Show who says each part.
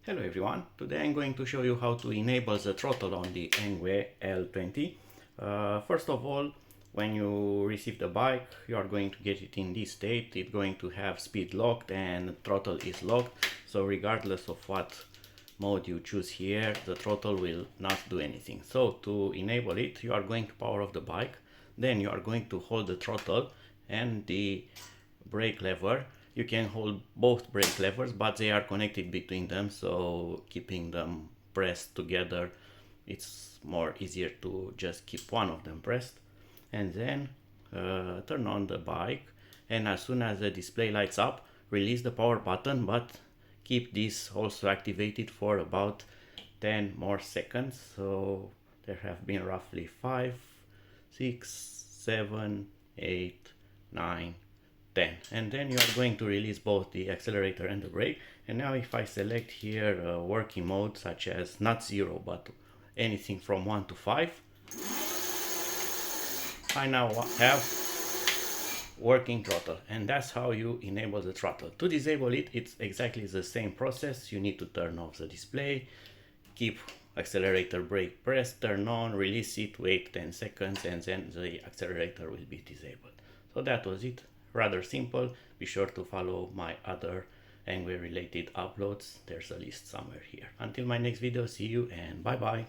Speaker 1: Hello everyone, today I'm going to show you how to enable the throttle on the ENGWE L20. First of all, when you receive the bike, you are going to get it in this state. It's going to have speed locked and throttle is locked, so regardless of what mode you choose here, the throttle will not do anything. So to enable it, you are going to power off the bike, then you are going to hold the throttle and the brake lever. You can hold both brake levers, but they are connected between them, so keeping them pressed together, it's more easier to just keep one of them pressed. And then turn on the bike, and as soon as the display lights up, release the power button, but keep this also activated for about 10 more seconds. So there have been roughly 5, 6, 7, 8, 9, 10, and then you are going to release both the accelerator and the brake. And now if I select here working mode, such as not 0 but anything from 1 to 5, I now have working throttle, and that's how you enable the throttle. To disable it, it's exactly the same process. You need to turn off the display, keep accelerator brake pressed, turn on, release it, wait 10 seconds, and then the accelerator will be disabled. So that was it. Rather simple. Be sure to follow my other ENGWE related uploads. There's a list somewhere here. Until my next video, see you and bye bye.